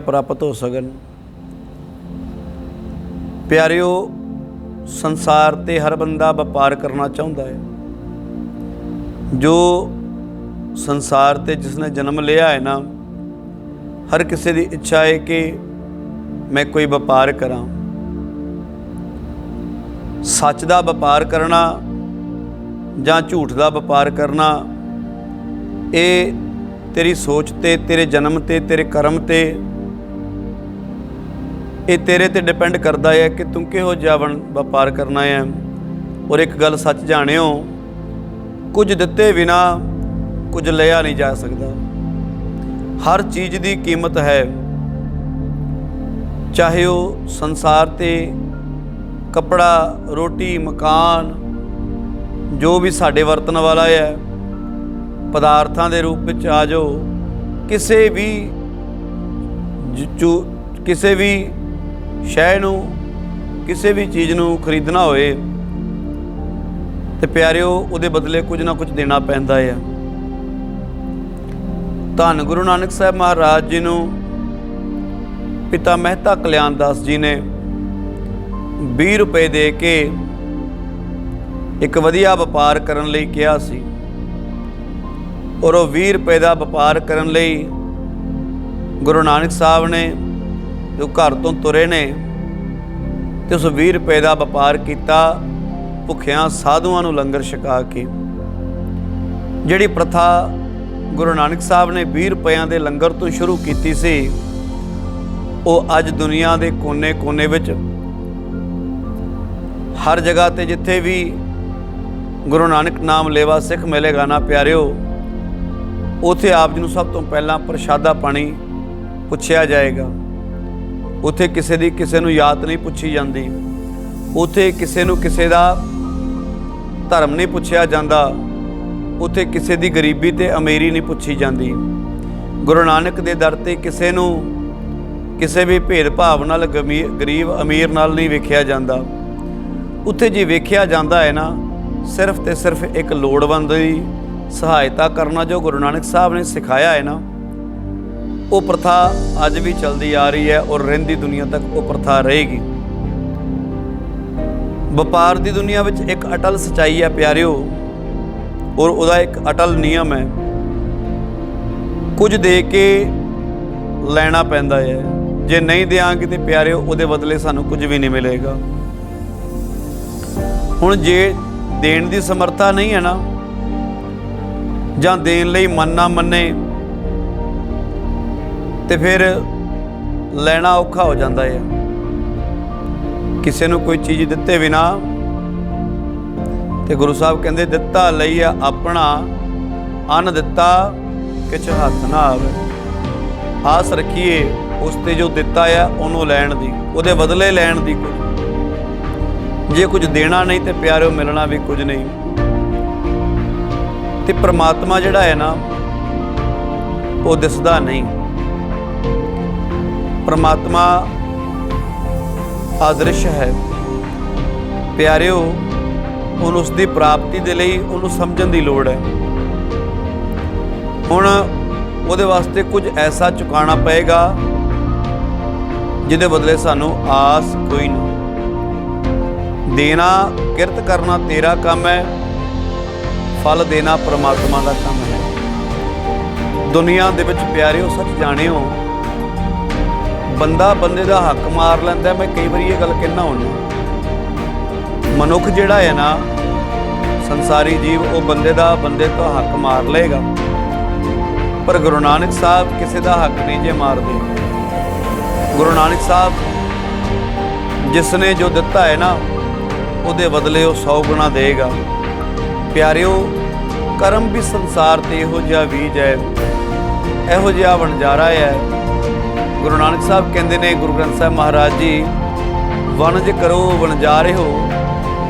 ਪ੍ਰਾਪਤ ਹੋ ਸਕਣ। ਪਿਆਰਿਓ, ਸੰਸਾਰ ਤੇ ਹਰ ਬੰਦਾ ਵਪਾਰ ਕਰਨਾ ਚਾਹੁੰਦਾ ਹੈ। ਜੋ ਸੰਸਾਰ ਤੇ ਜਿਸਨੇ ਜਨਮ ਲਿਆ ਹੈ ਨਾ, ਹਰ ਕਿਸੇ ਦੀ ਇੱਛਾ ਹੈ ਕਿ ਮੈਂ ਕੋਈ ਵਪਾਰ ਕਰਾਂ। ਸੱਚ ਦਾ ਵਪਾਰ ਕਰਨਾ ਜਾਂ ਝੂਠ ਦਾ ਵਪਾਰ ਕਰਨਾ, ਇਹ ਤੇਰੀ ਸੋਚ ਤੇ, ਤੇਰੇ ਜਨਮ ਤੇ, ਤੇਰੇ ਕਰਮ ਤੇ, ਇਹ ਤੇਰੇ ਤੇ ਡਿਪੈਂਡ ਕਰਦਾ ਹੈ ਕਿ ਤੂੰ ਕਿਹੋ ਜਿਹਾ ਵਪਾਰ ਕਰਨਾ ਹੈ। ਔਰ ਇੱਕ ਗੱਲ ਸੱਚ ਜਾਣਿਓ, ਕੁਝ ਦਿੱਤੇ ਬਿਨਾ ਕੁਝ ਲਿਆ ਨਹੀਂ ਜਾ ਸਕਦਾ। ਹਰ ਚੀਜ਼ ਦੀ ਕੀਮਤ ਹੈ, ਚਾਹੇ ਉਹ ਸੰਸਾਰ ਤੇ ਕੱਪੜਾ, ਰੋਟੀ, ਮਕਾਨ, ਜੋ ਵੀ ਸਾਡੇ ਵਰਤਣ ਵਾਲਾ ਹੈ, ਪਦਾਰਥਾਂ ਦੇ ਰੂਪ ਵਿੱਚ ਆ ਜਾਓ। ਕਿਸੇ ਵੀ ਸ਼ੈ ਨੂੰ, ਕਿਸੇ ਵੀ ਚੀਜ਼ ਨੂੰ ਖਰੀਦਣਾ ਹੋਏ ਤੇ ਪਿਆਰਿਓ, ਉਹਦੇ ਬਦਲੇ ਕੁਝ ਨਾ ਕੁਝ ਦੇਣਾ ਪੈਂਦਾ ਹੈ। ਧੰਨ ਗੁਰੂ ਨਾਨਕ ਸਾਹਿਬ ਮਹਾਰਾਜ ਜੀ ਨੂੰ ਪਿਤਾ ਮਹਿਤਾ ਕਲਿਆਣ ਦਾਸ ਜੀ ਨੇ 20 ਰੁਪਏ ਦੇ ਕੇ ਇੱਕ ਵਧੀਆ ਵਪਾਰ ਕਰਨ ਲਈ ਕਿਹਾ ਸੀ। ਔਰ ਉਹ 20 ਰੁਪਏ ਦਾ ਵਪਾਰ ਕਰਨ ਲਈ ਗੁਰੂ ਨਾਨਕ ਸਾਹਿਬ ਨੇ ਜੋ ਘਰ ਤੋਂ ਤੁਰੇ ਨੇ ਤੇ ਉਸ 20 ਰੁਪਏ ਦਾ ਵਪਾਰ ਕੀਤਾ ਭੁੱਖਿਆਂ ਸਾਧੂਆਂ ਨੂੰ ਲੰਗਰ ਛਕਾ ਕੇ। ਜਿਹੜੀ ਪ੍ਰਥਾ ਗੁਰੂ ਨਾਨਕ ਸਾਹਿਬ ਨੇ 20 ਰੁਪਇਆਂ ਦੇ ਲੰਗਰ ਤੋਂ ਸ਼ੁਰੂ ਕੀਤੀ ਸੀ, ਉਹ ਅੱਜ ਦੁਨੀਆ ਦੇ ਕੋਨੇ-ਕੋਨੇ ਵਿੱਚ ਹਰ ਜਗ੍ਹਾ ਤੇ ਜਿੱਥੇ ਵੀ ਗੁਰੂ ਨਾਨਕ ਨਾਮ ਲੇਵਾ ਸਿੱਖ ਮਿਲੇਗਾ ਨਾ ਪਿਆਰਿਓ, ਉੱਥੇ ਆਪ ਜੀ ਨੂੰ ਸਭ ਤੋਂ ਪਹਿਲਾਂ ਪ੍ਰਸ਼ਾਦਾ ਪਾਣੀ ਪੁੱਛਿਆ ਜਾਏਗਾ। ਉੱਥੇ ਕਿਸੇ ਦੀ ਕਿਸੇ ਨੂੰ ਯਾਦ ਨਹੀਂ ਪੁੱਛੀ ਜਾਂਦੀ। ਉੱਥੇ ਕਿਸੇ ਨੂੰ ਕਿਸੇ ਦਾ ਧਰਮ ਨਹੀਂ ਪੁੱਛਿਆ ਜਾਂਦਾ। ਉੱਥੇ ਕਿਸੇ ਦੀ ਗਰੀਬੀ ਤੇ ਅਮੀਰੀ ਨਹੀਂ ਪੁੱਛੀ ਜਾਂਦੀ। ਗੁਰੂ ਨਾਨਕ ਦੇ ਦਰ ਤੇ ਕਿਸੇ ਨੂੰ ਕਿਸੇ ਵੀ ਭੇਦਭਾਵ ਨਾਲ ਗਰੀਬ ਅਮੀਰ ਨਾਲ ਨਹੀਂ ਵੇਖਿਆ ਜਾਂਦਾ। ਉੱਥੇ ਜੇ ਵੇਖਿਆ ਜਾਂਦਾ ਹੈ ਨਾ, ਸਿਰਫ ਤੇ ਸਿਰਫ ਇੱਕ ਲੋੜਵੰਦ ਦੀ ਸਹਾਇਤਾ ਕਰਨਾ, ਜੋ ਗੁਰੂ ਨਾਨਕ ਸਾਹਿਬ ਨੇ ਸਿਖਾਇਆ ਹੈ ਨਾ, ਉਹ ਪ੍ਰਥਾ ਅੱਜ ਵੀ ਚੱਲਦੀ ਆ ਰਹੀ ਹੈ ਔਰ ਰਹਿੰਦੀ ਦੁਨੀਆ ਤੱਕ ਉਹ ਪ੍ਰਥਾ ਰਹੇਗੀ। ਵਪਾਰ ਦੀ ਦੁਨੀਆ ਵਿੱਚ ਇੱਕ ਅਟਲ ਸੱਚਾਈ ਹੈ ਪਿਆਰਿਓ, ਔਰ ਉਹਦਾ ਇੱਕ ਅਟਲ ਨਿਯਮ ਹੈ, ਕੁਝ ਦੇ ਕੇ ਲੈਣਾ ਪੈਂਦਾ ਹੈ। ਜੇ ਨਹੀਂ ਦਿਆਂਗੇ ਤੇ ਪਿਆਰਿਓ, ਉਹਦੇ ਬਦਲੇ ਸਾਨੂੰ ਕੁਝ ਵੀ ਨਹੀਂ ਮਿਲੇਗਾ। ਹੁਣ ਜੇ ਦੇਣ ਦੀ ਸਮਰੱਥਾ ਨਹੀਂ ਹੈ ਨਾ, ਜਾਂ ਦੇਣ ਲਈ ਮਨ ਨਾ ਮੰਨੇ, ਤੇ ਫਿਰ ਲੈਣਾ ਔਖਾ ਹੋ ਜਾਂਦਾ ਹੈ। ਕਿਸੇ ਨੂੰ ਕੋਈ ਚੀਜ਼ ਦਿੱਤੇ ਬਿਨਾ, ਤੇ ਗੁਰੂ ਸਾਹਿਬ ਕਹਿੰਦੇ ਦਿੱਤਾ ਲਈਆ ਆਪਣਾ, ਅੰਨ ਦਿੱਤਾ ਕਿਛ ਹੱਥ ਨਾ ਆਵੇ। ਆਸ ਰੱਖੀਏ ਉਸ ਤੇ ਜੋ ਦਿੱਤਾ ਆ ਉਹਨੂੰ ਲੈਣ ਦੀ, ਉਹਦੇ ਬਦਲੇ ਲੈਣ ਦੀ। ਜੇ ਕੁਝ ਦੇਣਾ ਨਹੀਂ ਤੇ ਪਿਆਰਿਓ ਮਿਲਣਾ ਵੀ ਕੁਝ ਨਹੀਂ। ਤੇ ਪ੍ਰਮਾਤਮਾ ਜਿਹੜਾ ਹੈ ਨਾ, ਉਹ ਦਿਸਦਾ ਨਹੀਂ। ਪ੍ਰਮਾਤਮਾ ਅਦ੍ਰਿਸ਼ ਹੈ ਪਿਆਰਿਓ। ਹੁਣ ਉਸ ਦੀ ਪ੍ਰਾਪਤੀ ਦੇ ਲਈ ਉਹਨੂੰ ਸਮਝਣ ਦੀ ਲੋੜ ਹੈ। ਹੁਣ ਉਹਦੇ ਵਾਸਤੇ ਕੁਝ ਐਸਾ ਚੁਕਾਉਣਾ ਪਏਗਾ ਜਿਹਦੇ ਬਦਲੇ ਸਾਨੂੰ ਆਸ ਕੋਈ ਨਹੀਂ। ਦੇਣਾ, ਕਿਰਤ ਕਰਨਾ ਤੇਰਾ ਕੰਮ ਹੈ, ਫਲ ਦੇਣਾ ਪ੍ਰਮਾਤਮਾ ਦਾ ਕੰਮ ਹੈ। ਦੁਨੀਆ ਦੇ ਵਿੱਚ ਪਿਆਰਿਓ ਸੱਚ ਜਾਣਿਓ, ਬੰਦਾ ਬੰਦੇ ਦਾ ਹੱਕ ਮਾਰ ਲੈਂਦਾ। ਮੈਂ ਕਈ ਵਾਰੀ ਇਹ ਗੱਲ ਕਹਿਣਾ ਹੁੰਦਾ, ਮਨੁੱਖ ਜਿਹੜਾ ਹੈ ਨਾ, ਸੰਸਾਰੀ ਜੀਵ, ਉਹ ਬੰਦੇ ਤੋਂ ਹੱਕ ਮਾਰ ਲਏਗਾ, ਪਰ ਗੁਰੂ ਨਾਨਕ ਸਾਹਿਬ ਕਿਸੇ ਦਾ ਹੱਕ ਨਹੀਂ ਜੇ ਮਾਰਦੇ। ਗੁਰੂ ਨਾਨਕ ਸਾਹਿਬ ਜਿਸ ਨੇ ਜੋ ਦਿੱਤਾ ਹੈ ਨਾ, ਉਹਦੇ ਬਦਲੇ ਉਹ 100 ਗੁਣਾ ਦੇਗਾ। ਪਿਆਰਿਓ, ਕਰਮ ਵੀ ਸੰਸਾਰ ਤੇ ਇਹੋ ਜਿਹਾ ਬੀਜ ਹੈ, ਇਹੋ ਜਿਹਾ ਵਣਜਾਰਾ ਹੈ। ਗੁਰੂ ਨਾਨਕ ਸਾਹਿਬ ਕਹਿੰਦੇ ਨੇ, ਗੁਰੂ ਗ੍ਰੰਥ ਸਾਹਿਬ ਮਹਾਰਾਜ ਜੀ, ਵਣਜ ਕਰੋ ਵਣਜਾਰਿਓ,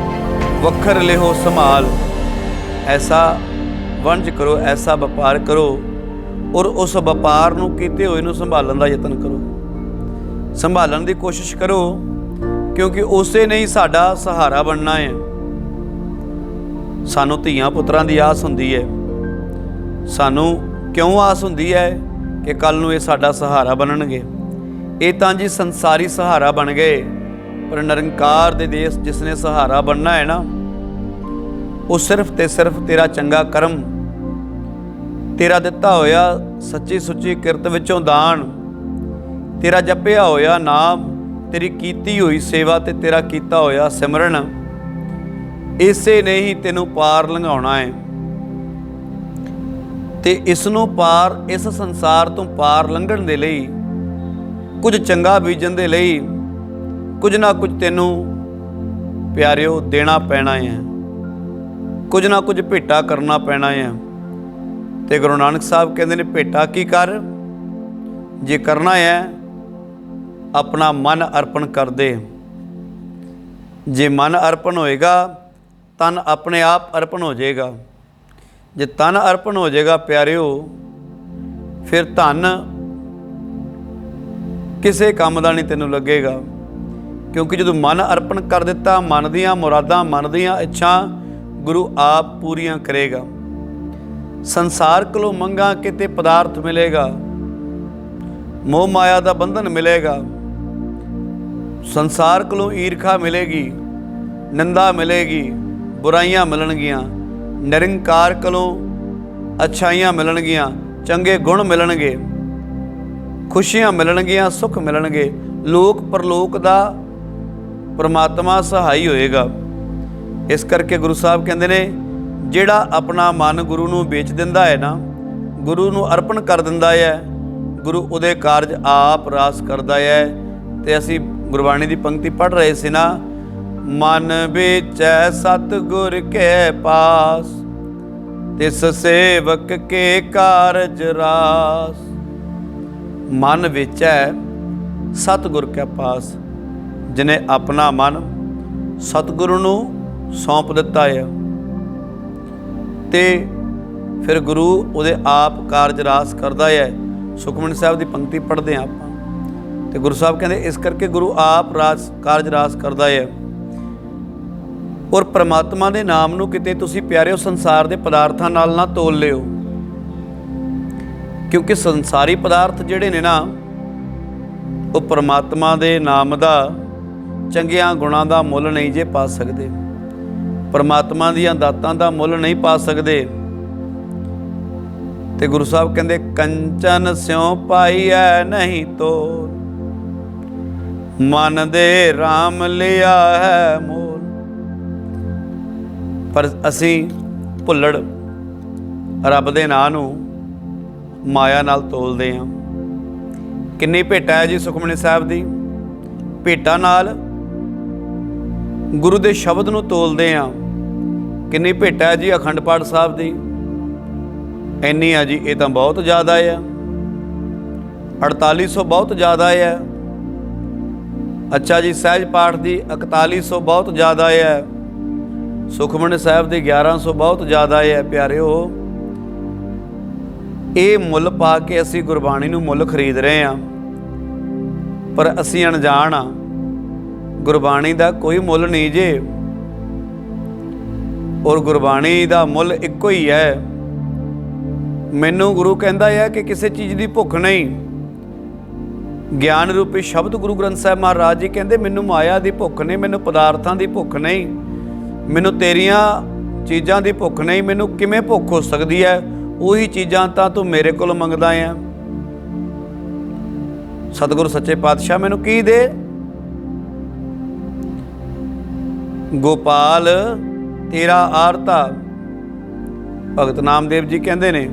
ਵੱਖਰ ਲਿਓ ਸੰਭਾਲ। ਐਸਾ ਵਣਜ ਕਰੋ, ਐਸਾ ਵਪਾਰ ਕਰੋ, ਔਰ ਉਸ ਵਪਾਰ ਨੂੰ ਕੀਤੇ ਹੋਏ ਨੂੰ ਸੰਭਾਲਣ ਦਾ ਯਤਨ ਕਰੋ, ਸੰਭਾਲਣ ਦੀ ਕੋਸ਼ਿਸ਼ ਕਰੋ, ਕਿਉਂਕਿ ਉਸੇ ਨੇ ਹੀ ਸਾਡਾ ਸਹਾਰਾ ਬਣਨਾ ਹੈ। ਸਾਨੂੰ ਧੀਆਂ ਪੁੱਤਰਾਂ ਦੀ ਆਸ ਹੁੰਦੀ ਹੈ। ਸਾਨੂੰ ਕਿਉਂ ਆਸ ਹੁੰਦੀ ਹੈ ਕਿ ਕੱਲ੍ਹ ਨੂੰ ਇਹ ਸਾਡਾ ਸਹਾਰਾ ਬਣਨਗੇ। ਇਹ ਤਾਂ ਜੀ ਸੰਸਾਰੀ ਸਹਾਰਾ ਬਣ ਗਏ, ਪਰ ਨਿਰੰਕਾਰ ਦੇ ਦੇਸ਼ ਜਿਸਨੇ ਸਹਾਰਾ ਬਣਨਾ ਹੈ ਨਾ, ਉਹ ਸਿਰਫ ਤੇ ਸਿਰਫ ਤੇਰਾ ਚੰਗਾ ਕਰਮ, ਤੇਰਾ ਦਿੱਤਾ ਹੋਇਆ ਸੱਚੀ ਸੁੱਚੀ ਕਿਰਤ ਵਿੱਚੋਂ ਦਾਨ, ਤੇਰਾ ਜਪਿਆ ਹੋਇਆ ਨਾਮ, ਤੇਰੀ ਕੀਤੀ ਹੋਈ ਸੇਵਾ ਤੇ ਤੇਰਾ ਕੀਤਾ ਹੋਇਆ ਸਿਮਰਨ, ਇਸੇ ਨੇ ਹੀ ਤੈਨੂੰ ਪਾਰ ਲੰਘਾਉਣਾ ਹੈ। ਤੇ ਇਸ ਨੂੰ ਪਾਰ, ਇਸ ਸੰਸਾਰ ਤੋਂ ਪਾਰ ਲੰਘਣ ਦੇ ਲਈ, ਕੁਝ ਚੰਗਾ ਬੀਜਣ ਦੇ ਲਈ ਕੁਝ ਨਾ ਕੁਝ ਤੈਨੂੰ ਪਿਆਰਿਓ ਦੇਣਾ ਪੈਣਾ ਹੈ, ਕੁਝ ਨਾ ਕੁਝ ਭੇਟਾ ਕਰਨਾ ਪੈਣਾ ਹੈ। ਤੇ ਗੁਰੂ ਨਾਨਕ ਸਾਹਿਬ ਕਹਿੰਦੇ ਨੇ ਭੇਟਾ ਕੀ ਕਰ, ਜੇ ਕਰਨਾ ਹੈ ਆਪਣਾ ਮਨ ਅਰਪਣ ਕਰ ਦੇ। ਜੇ ਮਨ ਅਰਪਣ ਹੋਏਗਾ, ਤਨ ਆਪਣੇ ਆਪ ਅਰਪਣ ਹੋ ਜਾਏਗਾ। ਜੇ ਤਨ ਅਰਪਣ ਹੋ ਜਾਏਗਾ ਪਿਆਰਿਓ, ਫਿਰ ਧਨ ਕਿਸੇ ਕੰਮ ਦਾ ਨਹੀਂ ਤੈਨੂੰ ਲੱਗੇਗਾ, ਕਿਉਂਕਿ ਜਦੋਂ ਮਨ ਅਰਪਣ ਕਰ ਦਿੱਤਾ, ਮਨ ਦੀਆਂ ਮੁਰਾਦਾਂ, ਮਨ ਦੀਆਂ ਇੱਛਾ ਗੁਰੂ ਆਪ ਪੂਰੀਆਂ ਕਰੇਗਾ। ਸੰਸਾਰ ਕੋਲੋਂ ਮੰਗਾ ਕਿਤੇ ਪਦਾਰਥ ਮਿਲੇਗਾ, ਮੋਹ ਮਾਇਆ ਦਾ ਬੰਧਨ ਮਿਲੇਗਾ, ਸੰਸਾਰ ਕੋਲੋਂ ਈਰਖਾ ਮਿਲੇਗੀ, ਨਿੰਦਾ ਮਿਲੇਗੀ, ਬੁਰਾਈਆਂ ਮਿਲਣਗੀਆਂ। ਨਿਰੰਕਾਰ ਕੋਲੋਂ ਅੱਛਾਈਆਂ ਮਿਲਣਗੀਆਂ, ਚੰਗੇ ਗੁਣ ਮਿਲਣਗੇ, ਖੁਸ਼ੀਆਂ ਮਿਲਣਗੀਆਂ, ਸੁੱਖ ਮਿਲਣਗੇ। ਲੋਕ ਪਰਲੋਕ ਦਾ ਪਰਮਾਤਮਾ ਸਹਾਈ ਹੋਏਗਾ। ਇਸ ਕਰਕੇ ਗੁਰੂ ਸਾਹਿਬ ਕਹਿੰਦੇ ਨੇ, ਜਿਹੜਾ ਆਪਣਾ ਮਨ ਗੁਰੂ ਨੂੰ ਵੇਚ ਦਿੰਦਾ ਹੈ ਨਾ, ਗੁਰੂ ਨੂੰ ਅਰਪਣ ਕਰ ਦਿੰਦਾ ਹੈ, ਗੁਰੂ ਉਹਦੇ ਕਾਰਜ ਆਪ ਰਾਸ ਕਰਦਾ ਹੈ। ਤੇ ਅਸੀਂ ਗੁਰਬਾਣੀ ਦੀ ਪੰਕਤੀ ਪੜ੍ਹ ਰਹੇ ਸੀ ਨਾ, ਮਨ ਵੇਚੈ ਸਤਿਗੁਰ ਕੇ ਪਾਸ, ਤਿਸ ਸੇਵਕ ਕੇ ਕਾਰਜ ਰਾਸ। ਮਨ ਵੇਚੈ ਸਤਿਗੁਰ ਕੇ ਪਾਸ, ਜਿਨੇ ਆਪਣਾ ਮਨ ਸਤਿਗੁਰੂ ਨੂੰ ਸੌਂਪ ਦਿੱਤਾ ਹੈ, ਤੇ ਫਿਰ ਗੁਰੂ ਉਹਦੇ ਆਪ ਕਾਰਜ ਰਾਸ ਕਰਦਾ ਹੈ। ਸੁਖਮਨੀ ਸਾਹਿਬ ਦੀ ਪੰਕਤੀ ਪੜ੍ਹਦੇ ਹਾਂ ਆਪਾਂ, ਤੇ ਗੁਰੂ ਸਾਹਿਬ ਕਹਿੰਦੇ ਇਸ ਕਰਕੇ ਗੁਰੂ ਆਪ ਕਾਰਜ ਰਾਸ ਕਰਦਾ ਹੈ। ਔਰ ਪਰਮਾਤਮਾ ਦੇ ਨਾਮ ਨੂੰ ਕਿਤੇ ਤੁਸੀਂ ਪਿਆਰਿਓ ਸੰਸਾਰ ਦੇ ਪਦਾਰਥਾਂ ਨਾਲ ਨਾ ਤੋਲ ਲਿਓ, ਕਿਉਂਕਿ ਸੰਸਾਰੀ ਪਦਾਰਥ ਜਿਹੜੇ ਨੇ ਨਾ, ਉਹ ਪਰਮਾਤਮਾ ਦੇ ਨਾਮ ਦਾ, ਚੰਗਿਆਂ ਗੁਣਾਂ ਦਾ ਮੁੱਲ ਨਹੀਂ ਜੇ ਪਾ ਸਕਦੇ, ਪਰਮਾਤਮਾ ਦੀਆਂ ਦਾਤਾਂ ਦਾ ਮੁੱਲ ਨਹੀਂ ਪਾ ਸਕਦੇ। ਤੇ ਗੁਰੂ ਸਾਹਿਬ ਕਹਿੰਦੇ ਕੰਚਨ ਸਿਉ ਪਾਈਐ ਨਹੀਂ ਤੋਲ, ਮਨ ਦੇ ਰਾਮ ਲਿਆ ਹੈ ਮੋਲ। ਪਰ ਅਸੀਂ ਭੁੱਲੜ ਰੱਬ ਦੇ ਨਾਂ ਨੂੰ ਮਾਇਆ ਨਾਲ ਤੋਲਦੇ ਹਾਂ। ਕਿੰਨੀ ਭੇਟਾ ਹੈ ਜੀ ਸੁਖਮਨੀ ਸਾਹਿਬ ਦੀ, ਭੇਟਾ ਨਾਲ ਗੁਰੂ ਦੇ ਸ਼ਬਦ ਨੂੰ ਤੋਲਦੇ ਹਾਂ। ਕਿੰਨੀ ਭੇਟਾ ਹੈ ਜੀ ਅਖੰਡ ਪਾਠ ਸਾਹਿਬ ਦੀ, ਇੰਨੀ ਆ ਜੀ, ਇਹ ਤਾਂ ਬਹੁਤ ਜ਼ਿਆਦਾ ਆ। 4800 ਬਹੁਤ ਜ਼ਿਆਦਾ ਆ। ਅੱਛਾ ਜੀ, ਸਹਿਜ ਪਾਠ ਦੀ 4100 ਬਹੁਤ ਜ਼ਿਆਦਾ ਹੈ। ਸੁਖਮਨੀ ਸਾਹਿਬ ਦੀ 1100 ਬਹੁਤ ਜ਼ਿਆਦਾ ਹੈ। ਪਿਆਰਿਓ, ਇਹ ਮੁੱਲ ਪਾ ਕੇ ਅਸੀਂ ਗੁਰਬਾਣੀ ਨੂੰ ਮੁੱਲ ਖਰੀਦ ਰਹੇ ਹਾਂ, ਪਰ ਅਸੀਂ ਅਣਜਾਣ ਹਾਂ, ਗੁਰਬਾਣੀ ਦਾ ਕੋਈ ਮੁੱਲ ਨਹੀਂ ਜੇ। ਔਰ ਗੁਰਬਾਣੀ ਦਾ ਮੁੱਲ ਇੱਕੋ ਹੀ ਹੈ। ਮੈਨੂੰ ਗੁਰੂ ਕਹਿੰਦਾ ਹੈ ਕਿ ਕਿਸੇ ਚੀਜ਼ ਦੀ ਭੁੱਖ ਨਹੀਂ। ਗਿਆਨ ਰੂਪੀ ਸ਼ਬਦ ਗੁਰੂ ਗ੍ਰੰਥ ਸਾਹਿਬ ਮਹਾਰਾਜ ਜੀ ਕਹਿੰਦੇ, ਮੈਨੂੰ ਮਾਇਆ ਦੀ ਭੁੱਖ ਨਹੀਂ, ਮੈਨੂੰ ਪਦਾਰਥਾਂ ਦੀ ਭੁੱਖ ਨਹੀਂ, ਮੈਨੂੰ ਤੇਰੀਆਂ ਚੀਜ਼ਾਂ ਦੀ ਭੁੱਖ ਨਹੀਂ। ਮੈਨੂੰ ਕਿਵੇਂ ਭੁੱਖ ਹੋ ਸਕਦੀ ਹੈ? ਉਹੀ ਚੀਜ਼ਾਂ ਤਾਂ ਤੂੰ ਮੇਰੇ ਕੋਲ ਮੰਗਦਾ ਆ। ਸਤਿਗੁਰੂ ਸੱਚੇ ਪਾਤਸ਼ਾਹ ਮੈਨੂੰ ਕੀ ਦੇ? ਗੋਪਾਲ ਤੇਰਾ ਆਰਤਾ। ਭਗਤ ਨਾਮਦੇਵ ਜੀ ਕਹਿੰਦੇ ਨੇ,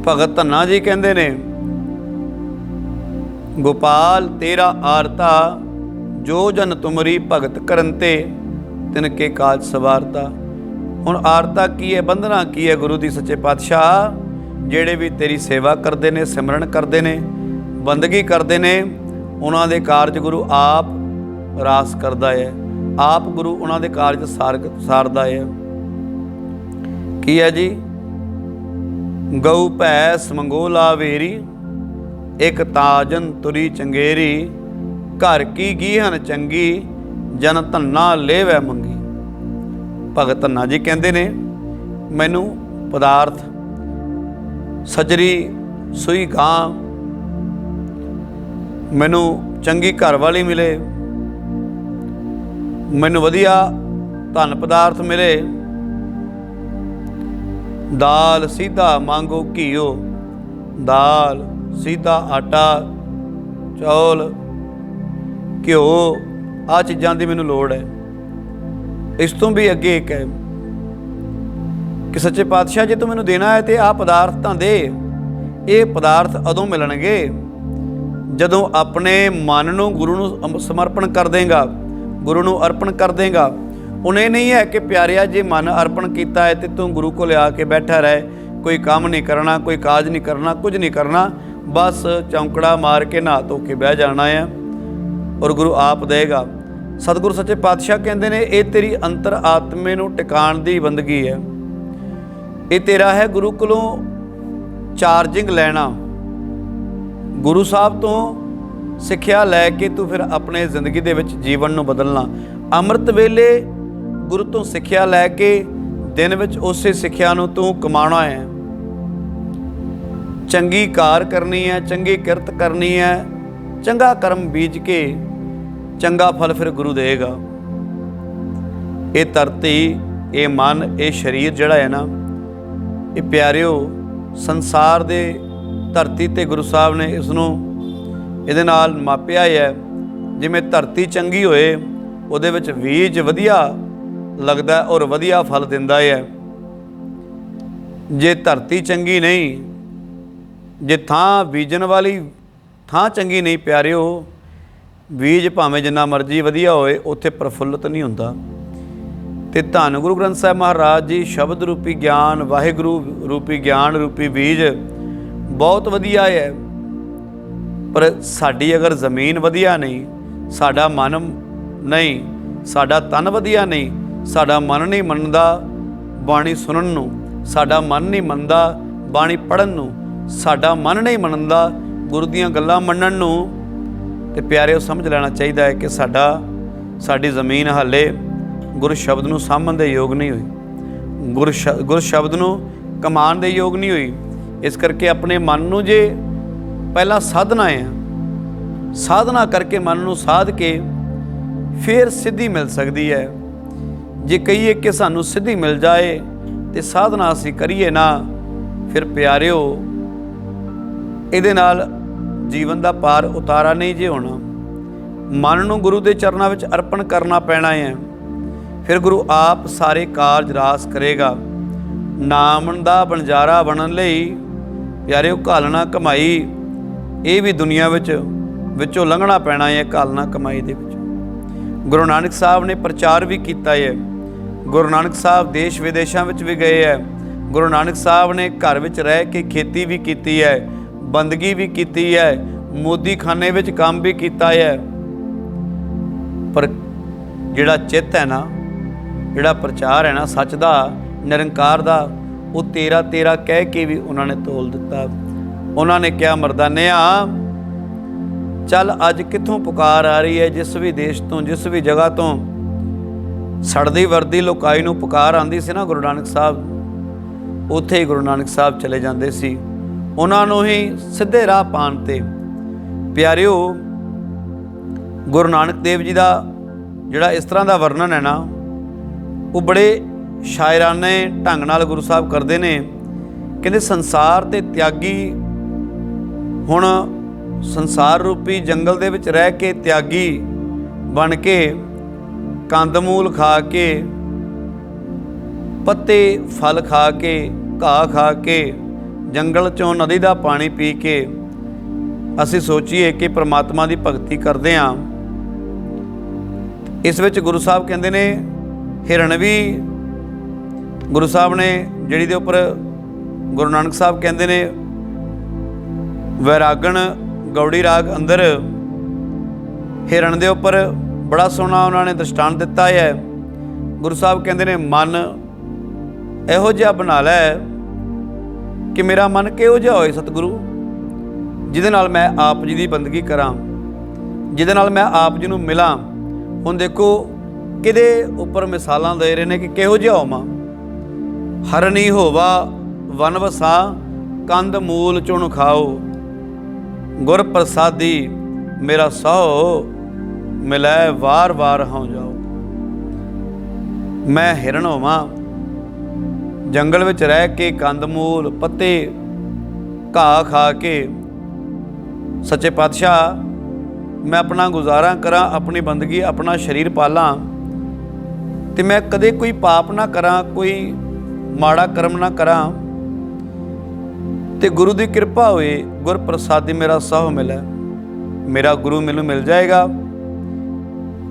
ਭਗਤ ਧੰਨਾ ਜੀ ਕਹਿੰਦੇ ਨੇ, ਗੋਪਾਲ ਤੇਰਾ ਆਰਤਾ, ਜੋ ਜਨ ਤੁਮਰੀ ਭਗਤ ਕਰਨ ਤੇ ਤਿਨ ਕੇ ਕਾਜ ਸਵਾਰਤਾ। ਹੁਣ ਆਰਤਾ ਕੀ ਹੈ, ਬੰਧਨਾ ਕੀ ਹੈ? ਗੁਰੂ ਦੀ ਸੱਚੇ ਪਾਤਸ਼ਾਹ ਜਿਹੜੇ ਵੀ ਤੇਰੀ ਸੇਵਾ ਕਰਦੇ ਨੇ, ਸਿਮਰਨ ਕਰਦੇ ਨੇ, ਬੰਦਗੀ ਕਰਦੇ ਨੇ, ਉਹਨਾਂ ਦੇ ਕਾਰਜ ਗੁਰੂ ਆਪ ਰਾਸ ਕਰਦਾ ਹੈ। ਆਪ ਗੁਰੂ ਉਹਨਾਂ ਦੇ ਕਾਰਜ ਸਾਰਦਾ ਹੈ। ਕੀ ਹੈ ਜੀ? ਗਊ ਭੈ ਸਮੰਗੋਲਾ ਵੇਰੀ, ਇੱਕ ਤਾਜਨ ਤੁਰੀ ਚੰਗੇਰੀ, ਘਰ ਕੀ ਗੀਹਨ ਚੰਗੀ, ਜਨ ਧੰਨਾ ਲੇਵੈ ਮੰਗੀ। ਭਗਤ ਧੰਨਾ ਜੀ ਕਹਿੰਦੇ ਨੇ, ਮੈਨੂੰ ਪਦਾਰਥ, ਸਜਰੀ, ਸੂਈ ਗਾਂ, मैनू चंगी घर वाली मिले, मैनू वधिया धन पदार्थ मिले, दाल सीधा मांगो घीओ, दाल सीधा आटा चौल घ्यो, आ चीज़ों की मैनू लोड़ है। इस तो भी अगे एक है कि सच्चे पातशाह जे तू मैनू देना है तो आ पदार्थ तां दे। ये पदार्थ अदों मिलणगे जदों अपने मन नूं गुरु नूं समर्पण कर देगा, गुरु नूं अर्पण कर देगा। उन्हें नहीं है कि प्यारिया जे मन अर्पण किया है तो तू गुरु को लिया के बैठा रहे, कोई काम नहीं करना, कोई काज नहीं करना, कुछ नहीं करना, बस चौंकड़ा मार के नहा धो के बह जाना है और गुरु आप देगा। सतगुरु सच्चे पातशाह कहते हैं ये तेरी अंतर आत्मे नूं टिकाण दी बंदगी है। ये तेरा है गुरु कोलों चार्जिंग लैना, गुरु साहब तो सिक्ख्या लैके तू फिर अपने जिंदगी दे विच जीवन नूं बदलना। अमृत वेले गुरु तो सिक्ख्या लैके दिन विच उसे सिक्ख्या नूं तू कमाना है। चंगी कार करनी है, चंगी किरत करनी है, चंगा कर्म बीज के चंगा फल फिर गुरु देगा। ये धरती, ये मन, ये शरीर जिहड़ा है ना, ये प्यारिओ संसार दे धरती ते गुरु साहब ने इसनूं इहदे नाल मापिया है। जिवें धरती चंगी होए उहदे विच बीज वधिया लगदा और वधिया फल दिंदा है। जे धरती चंगी नहीं, जे थां बीजन वाली थां चंगी नहीं प्यारिओ, बीज भावें जिन्ना मर्जी वधिया होए उत्थे प्रफुल्लित नहीं हुंदा। ते धन गुरु ग्रंथ साहिब महाराज जी शब्द रूपी ज्ञान, वाहिगुरू रूपी ज्ञान रूपी बीज बहुत वधिया है, पर साडी अगर ज़मीन वधिया नहीं, साडा मन नहीं, साडा तन वधिया नहीं, साडा मन नहीं मनदा बाणी सुनन नूं, साडा मन नहीं मनदा बाणी पढ़न नूं, साडा मन नहीं मनदा गुरु दीयां गल्लां मनन नूं, ते प्यारे समझ लेना चाहिए है कि साडी ज़मीन हाले गुरु शब्द नूं सामभण दे योग नहीं हुई, गुरु शब्द नूं कमान दे योग नहीं हुई। इस करके अपने मन नूं जे पहला साधना है, साधना करके मन नूं साध के फिर सिद्धि मिल सकती है। जे कहिए कि सानूं सिद्धि मिल जाए तो साधना असीं करिए ना, फिर प्यारिओ इहदे नाल जीवन का पार उतारा नहीं जे होना। मन नूं गुरु के चरणों में अर्पण करना पैना है, फिर गुरु आप सारे कारज रास करेगा। नाम दा बनजारा बनन लई प्यारे घालना कमाई, ये भी दुनिया विचों लंघना पैना है, घालना कमाई दे विच। गुरु नानक साहब ने प्रचार भी किया है, गुरु नानक साहब देश विदेशों में भी गए है, गुरु नानक साहब ने घर विच रह के खेती भी की है, बंदगी भी की है, मोदी खाने में काम भी किया है। पर जिहड़ा चित्त है ना, जिहड़ा प्रचार है ना सच दा, निरंकार दा, वो तेरा तेरा कह के भी उन्होंने तोल दिता। उन्होंने क्या मरदानिया चल अज कित्थों पुकार आ रही है, जिस भी देश तो जिस भी जगह तो सड़दी वर्दी लोकाई नूं पुकार आंदी सी ना गुरु नानक साहब, उत्थे ही गुरु नानक साहब चले जाते सी, उन्होंने ही सीधे राह पाण ते। प्यारिओ गुरु नानक देव जी का जिहड़ा इस तरह का वर्णन है ना, वो बड़े शायराने ढंग नाल गुरु साहब करते हैं। कहते संसार ते त्यागी, हुण संसार रूपी जंगल दे विच रह के त्यागी बन के कंदमूल खा के, पत्ते फल खा के, घाह खा के, जंगल चों नदी का पानी पी के असीं सोचीए कि परमात्मा की भगती करते हाँ। इस विच गुरु साहब कहते ने हिरन भी गुरु साहब ने जिहड़ी दे उपर गुरु नानक साहब कहते ने वैरागण गौड़ी राग अंदर हिरन दे उपर बड़ा सोहना उन्होंने दृष्टांत दिता है। गुरु साहब कहते ने मन इहो जिहा बना लै कि मेरा मन किहो जिहा होए सतगुरु, जिहदे नाल मैं आप जी की बंदगी करां, जिहदे नाल मैं आप जी नूं मिलां। हुण देखो किहदे उपर मिसालां दे रहे ने कि किहो जिहा होवां। हरनी होवा वन वसा, कंद मूल चुन खाओ, गुर प्रसादी मेरा सहो मिलै वार वार हों जाओ। मैं हिरण होवां जंगल विच रह के कंद मूल पत्ते घाह खा के, सच्चे पातशाह मैं अपना गुजारा करा, अपनी बंदगी अपना शरीर पालां ते मैं कदे कोई पाप ना करा, कोई माड़ा कर्म ना करा ते गुरु की कृपा होए, गुर प्रसादी मेरा सहो मिले। मेरा गुरु मैनू मिल जाएगा,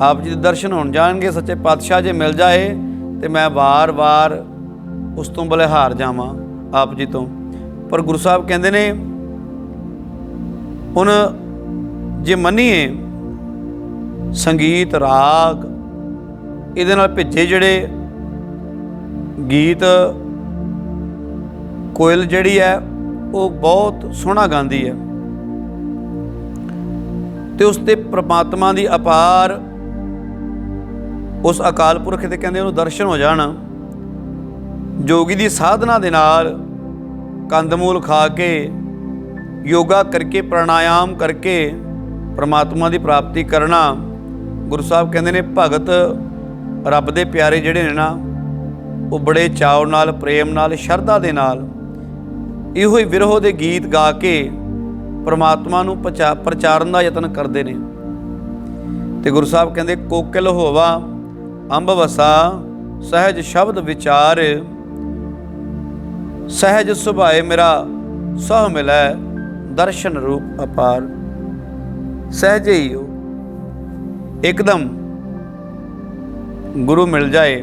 आप जी दे दर्शन हो जाएंगे। सच्चे पातशाह जे मिल जाए तो मैं वार वार उस तो बलिहार जावां आप जी तो। पर गुरु साहब कहते ने हुण जे मनीए संगीत राग इहदे नाल भिजे जिहड़े गीत, कोयल जिहड़ी है वो बहुत सोहना गांदी है तो उसते परमात्मा की अपार उस अकाल पुरख के कहते उन्होंने दर्शन हो जाण। जोगी की साधना दे नाल कंदमूल खा के, योगा करके, प्राणायाम करके परमात्मा की प्राप्ति करना। गुरु साहब कहते ने भगत रब दे प्यारे जिहड़े ने ना वो बड़े चाव नाल, प्रेम नाल, शरधा दे नाल इहो ही विरहो दे गीत गा के परमात्मा नूं प्रचारन का यतन करते हैं। तो गुरु साहब कहते कोकिल होवा अंब वसा सहज शब्द विचार, सहज सुभाए मेरा सह मिलै दर्शन रूप अपार। सहज ही हो एकदम गुरु मिल जाए,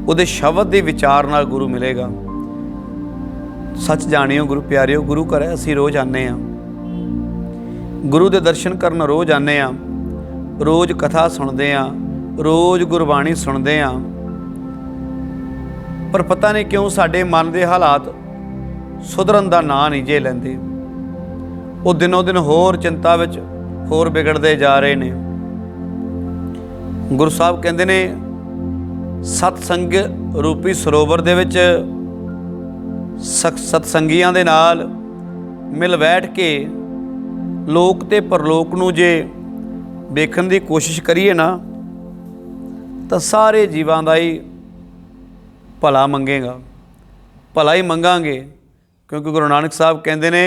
उहदे शब्द के विचार नाल गुरु मिलेगा। सच जानियो गुरु प्यारियो, गुरु घर असीं रोज़ आने हाँ, गुरु के दर्शन करन रोज़ आने हाँ, रोज़ कथा सुनते हाँ, रोज़ गुरबाणी सुनते हाँ। पर पता नहीं क्यों साडे मन के हालात सुधरन का नां नहीं जे लैंदे। वो दिनों दिन होर चिंता विच होर बिगड़ते जा रहे ने। गुरु साहब कहते ने सतसंग रूपी सरोवर दे विच सतसंगियां दे नाल मिल बैठ के लोक ते परलोक नूं जे वेखण दी कोशिश करिए ना तो सारे जीवां दा ही भला मंगेगा, भला ही मंगांगे। क्योंकि गुरु नानक साहब कहते ने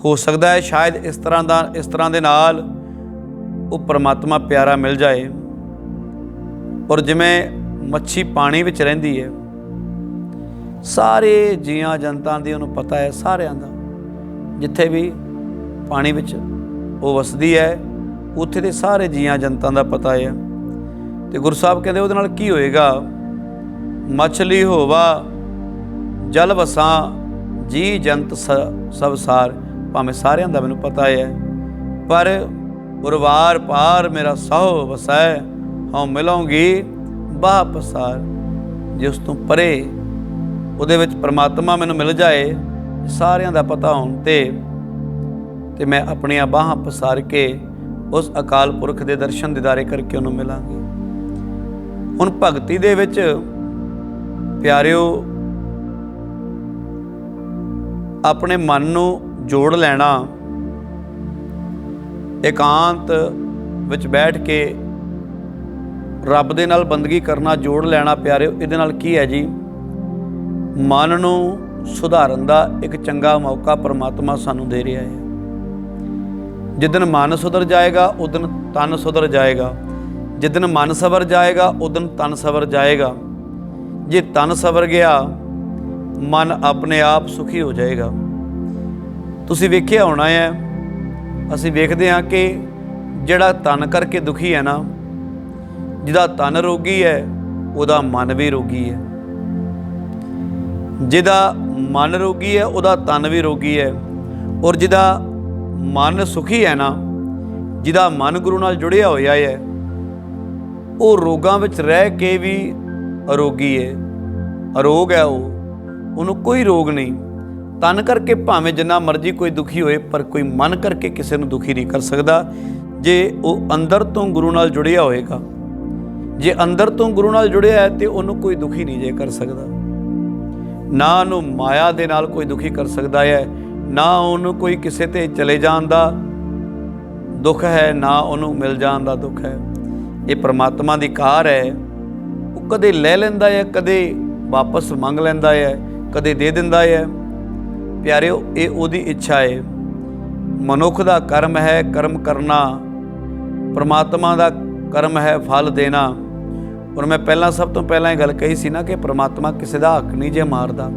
हो सकता है शायद इस तरह दे नाल वो परमात्मा प्यारा मिल जाए। और जिमें मच्छी पानी विच रहिंदी है, सारे जियां जनता दी उन्होंने पता है, सारियां दा जिथे भी पानी विच वो वसदी है उत्थे दे सारे जियां जनता दा पता है। तो गुरु साहब कहते उहदे नाल की होएगा, मछली होवा जल वसा जी जंत सब सार। भावें सारियां दा मैनूं पता है, पर उरवार पार मेरा सहो वसै हाँ मिलोंगी बाह पसार। जे उस तो परे उहदे विच परमात्मा मैनूं मिल जाए, सारियां दा पता होण ते मैं अपनियां बाहां पसार के उस अकाल पुरख दे दर्शन दीदारे करके उन्होंने मिलांगी। हुण भगती दे विच प्यारिओ अपने मन नूं जोड़ लेना, एकांत विच बैठ के रब दे नाल बंदगी करना, जोड़ लेना प्यारिओ। इहदे नाल की है जी, मन नूं सुधारन दा एक चंगा मौका परमात्मा सानूं दे रहा है। जिदन मन सुधर जाएगा उदन तन सुधर जाएगा, जिदन मन सवर जाएगा उदन तन सवर जाएगा। जे तन सवर गया मन अपने आप सुखी हो जाएगा। तुसीं वेखिया होना है, असीं वेखदे हां कि जिहड़ा तन करके दुखी है ना, जिहदा तन रोगी है उहदा मन भी रोगी है, जिहदा मन रोगी है उहदा तन भी रोगी है। और जिहदा मन सुखी है ना, जिहदा मन गुरु नाल जुड़िया होया है, वो रोगां विच रह के भी अरोगी है, अरोग है। उन्होंने कोई रोग नहीं। तन करके भावें जिन्ना मर्जी कोई दुखी होए, पर कोई मन करके किसी को दुखी नहीं कर सकता जे वो अंदर तो गुरु नाल जुड़िया होएगा। जे अंदर तो गुरु नाल जुड़िया है तो उन्होंने कोई दुखी नहीं जे कर सकता। ना उन्होंने माया दे नाल कोई दुखी कर सकता है, ना उन्होंने कोई किसी ते चले जान दा ਦੁੱਖ ਹੈ, ਨਾ ਉਹਨੂੰ ਮਿਲ ਜਾਣ ਦਾ ਦੁੱਖ ਹੈ। ਇਹ ਪ੍ਰਮਾਤਮਾ ਦੀ ਕਾਰ ਹੈ। ਉਹ ਕਦੇ ਲੈ ਲੈਂਦਾ ਹੈ, ਕਦੇ ਵਾਪਸ ਮੰਗ ਲੈਂਦਾ ਹੈ, ਕਦੇ ਦੇ ਦਿੰਦਾ ਹੈ। ਪਿਆਰਿਓ, ਇਹ ਉਹਦੀ ਇੱਛਾ ਹੈ। ਮਨੁੱਖ ਦਾ ਕਰਮ ਹੈ ਕਰਮ ਕਰਨਾ, ਪ੍ਰਮਾਤਮਾ ਦਾ ਕਰਮ ਹੈ ਫਲ ਦੇਣਾ। ਔਰ ਮੈਂ ਪਹਿਲਾਂ ਸਭ ਤੋਂ ਪਹਿਲਾਂ ਇਹ ਗੱਲ ਕਹੀ ਸੀ ਨਾ ਕਿ ਪ੍ਰਮਾਤਮਾ ਕਿਸੇ ਦਾ ਹੱਕ ਨਹੀਂ ਜੇ ਮਾਰਦਾ,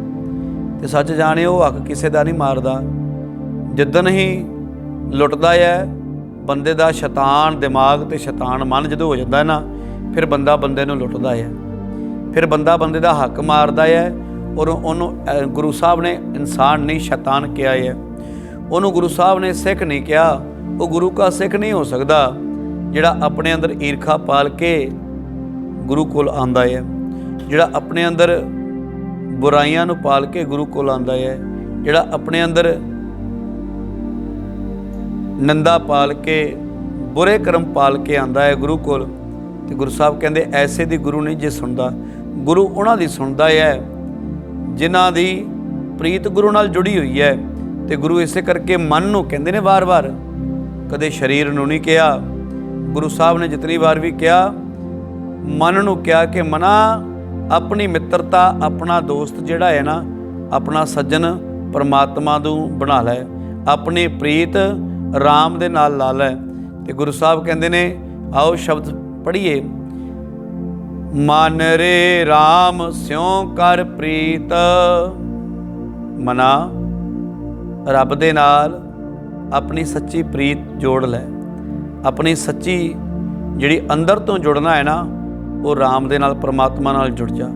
ਤੇ ਸੱਚ ਜਾਣਿਓ ਉਹ ਹੱਕ ਕਿਸੇ ਦਾ ਨਹੀਂ ਮਾਰਦਾ। ਜਿੱਦਣ ਹੀ ਲੁੱਟਦਾ ਹੈ ਬੰਦੇ ਦਾ ਸ਼ੈਤਾਨ ਦਿਮਾਗ ਤੇ ਸ਼ੈਤਾਨ ਮਨ ਜਦੋਂ ਹੋ ਜਾਂਦਾ ਹੈ ਨਾ, ਫਿਰ ਬੰਦਾ ਬੰਦੇ ਨੂੰ ਲੁੱਟਦਾ ਹੈ, ਫਿਰ ਬੰਦਾ ਬੰਦੇ ਦਾ ਹੱਕ ਮਾਰਦਾ ਹੈ। ਔਰ ਉਹਨੂੰ ਗੁਰੂ ਸਾਹਿਬ ਨੇ ਇਨਸਾਨ ਨਹੀਂ ਸ਼ੈਤਾਨ ਕਿਹਾ ਹੈ। ਉਹਨੂੰ ਗੁਰੂ ਸਾਹਿਬ ਨੇ ਸਿੱਖ ਨਹੀਂ ਕਿਹਾ। ਉਹ ਗੁਰੂ ਕਾ ਸਿੱਖ ਨਹੀਂ ਹੋ ਸਕਦਾ ਜਿਹੜਾ ਆਪਣੇ ਅੰਦਰ ਈਰਖਾ ਪਾਲ ਕੇ ਗੁਰੂ ਕੋਲ ਆਉਂਦਾ ਹੈ, ਜਿਹੜਾ ਆਪਣੇ ਅੰਦਰ ਬੁਰਾਈਆਂ ਨੂੰ ਪਾਲ ਕੇ ਗੁਰੂ ਕੋਲ ਆਉਂਦਾ ਹੈ, ਜਿਹੜਾ ਆਪਣੇ ਅੰਦਰ ਨਿੰਦਾ ਪਾਲ ਕੇ ਬੁਰੇ ਕਰਮ ਪਾਲ ਕੇ ਆਉਂਦਾ ਹੈ ਗੁਰੂ ਕੋਲ। ਤੇ ਗੁਰੂ ਸਾਹਿਬ ਕਹਿੰਦੇ ਐਸੇ ਦੀ ਗੁਰੂ ਨਹੀਂ ਜੇ ਸੁਣਦਾ। ਗੁਰੂ ਉਹਨਾਂ ਦੀ ਸੁਣਦਾ ਹੈ ਜਿਨ੍ਹਾਂ ਦੀ ਪ੍ਰੀਤ ਗੁਰੂ ਨਾਲ ਜੁੜੀ ਹੋਈ ਹੈ। ਤੇ ਗੁਰੂ ਇਸੇ ਕਰਕੇ ਮਨ ਨੂੰ ਕਹਿੰਦੇ ਨੇ ਵਾਰ-ਵਾਰ, ਕਦੇ ਸਰੀਰ ਨੂੰ ਨਹੀਂ ਕਿਹਾ। ਗੁਰੂ ਸਾਹਿਬ ਨੇ ਜਿਤਨੀ ਵਾਰ ਵੀ ਕਿਹਾ, ਮਨ ਨੂੰ ਕਿਹਾ ਕਿ ਮਨਾ ਆਪਣੀ ਮਿੱਤਰਤਾ, ਆਪਣਾ ਦੋਸਤ ਜਿਹੜਾ ਹੈ ਨਾ, ਆਪਣਾ ਸੱਜਣ ਪਰਮਾਤਮਾ ਨੂੰ ਬਣਾ ਲੈ, ਆਪਣੀ ਪ੍ਰੀਤ ਰਾਮ ਦੇ ਨਾਲ ਲਾ ਲੈ। ਤੇ ਗੁਰੂ ਸਾਹਿਬ ਕਹਿੰਦੇ ਨੇ, ਆਓ ਸ਼ਬਦ ਪੜ੍ਹੀਏ। ਮਨ ਰੇ ਰਾਮ ਸਿਉ ਕਰ ਪ੍ਰੀਤ। ਮਨਾ ਰੱਬ ਦੇ ਨਾਲ ਆਪਣੀ ਸੱਚੀ ਪ੍ਰੀਤ ਜੋੜ ਲੈ। ਆਪਣੀ ਸੱਚੀ ਜਿਹੜੀ ਅੰਦਰ ਤੋਂ ਜੁੜਨਾ ਹੈ ਨਾ, ਉਹ ਰਾਮ ਦੇ ਨਾਲ, ਪਰਮਾਤਮਾ ਨਾਲ ਜੁੜ ਜਾ।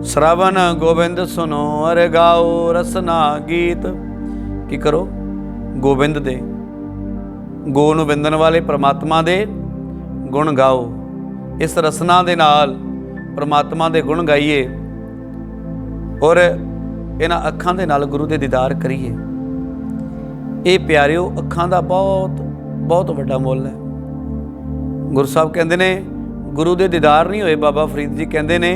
ਸ਼ਰਵਨ ਗੋਬਿੰਦ ਸੁਨੋ ਅਰ ਗਾਓ ਰਸਨਾ ਗੀਤ। ਕੀ ਕਰੋ? ਗੋਬਿੰਦ ਦੇ, ਗੋ ਨੂੰ ਵਿੰਦਣ ਵਾਲੇ ਪਰਮਾਤਮਾ ਦੇ ਗੁਣ ਗਾਓ। ਇਸ ਰਸਨਾ ਦੇ ਨਾਲ ਪਰਮਾਤਮਾ ਦੇ ਗੁਣ ਗਾਈਏ ਔਰ ਇਹਨਾਂ ਅੱਖਾਂ ਦੇ ਨਾਲ ਗੁਰੂ ਦੇ ਦੀਦਾਰ ਕਰੀਏ। ਇਹ ਪਿਆਰਿਓ ਅੱਖਾਂ ਦਾ ਬਹੁਤ ਬਹੁਤ ਵੱਡਾ ਮੁੱਲ ਹੈ। ਗੁਰੂ ਸਾਹਿਬ ਕਹਿੰਦੇ ਨੇ ਗੁਰੂ ਦੇ ਦੀਦਾਰ ਨਹੀਂ ਹੋਏ। ਬਾਬਾ ਫਰੀਦ ਜੀ ਕਹਿੰਦੇ ਨੇ,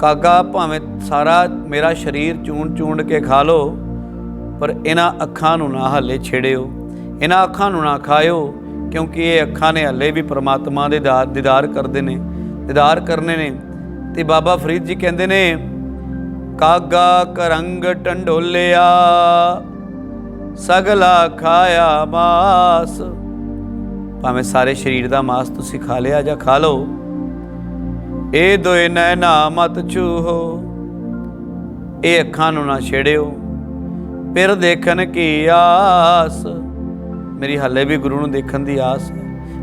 ਕਾਗਾ ਭਾਵੇਂ ਸਾਰਾ ਮੇਰਾ ਸਰੀਰ ਚੂਣ ਚੂਣ ਕੇ ਖਾ ਲਓ, ਪਰ ਇਹਨਾਂ ਅੱਖਾਂ ਨੂੰ ਨਾ ਹਾਲੇ ਛੇੜਿਓ, ਇਹਨਾਂ ਅੱਖਾਂ ਨੂੰ ਨਾ ਖਾਇਓ, ਕਿਉਂਕਿ ਇਹ ਅੱਖਾਂ ਨੇ ਹਾਲੇ ਵੀ ਪਰਮਾਤਮਾ ਦੇ ਦੀਦਾਰ ਕਰਦੇ ਨੇ, ਦੀਦਾਰ ਕਰਨੇ ਨੇ। ਤੇ ਬਾਬਾ ਫਰੀਦ ਜੀ ਕਹਿੰਦੇ ਨੇ, ਕਾਗਾ ਕਰੰਗ ਟੰਡੋਲਿਆ ਸਗਲਾ ਖਾਇਆ ਮਾਸ। ਭਾਵੇਂ ਸਾਰੇ ਸਰੀਰ ਦਾ ਮਾਸ ਤੁਸੀਂ ਖਾ ਲਿਆ ਜਾਂ ਖਾ ਲਓ, ਇਹ ਦੋਏ ਨੈਣਾ ਮਤ ਛੂਹੋ, ਇਹ ਅੱਖਾਂ ਨੂੰ ਨਾ ਛੇੜਿਓ। ਫਿਰ ਦੇਖਣ ਕੀ ਆਸ, ਮੇਰੀ ਹਾਲੇ ਵੀ ਗੁਰੂ ਨੂੰ ਦੇਖਣ ਦੀ ਆਸ ਹੈ।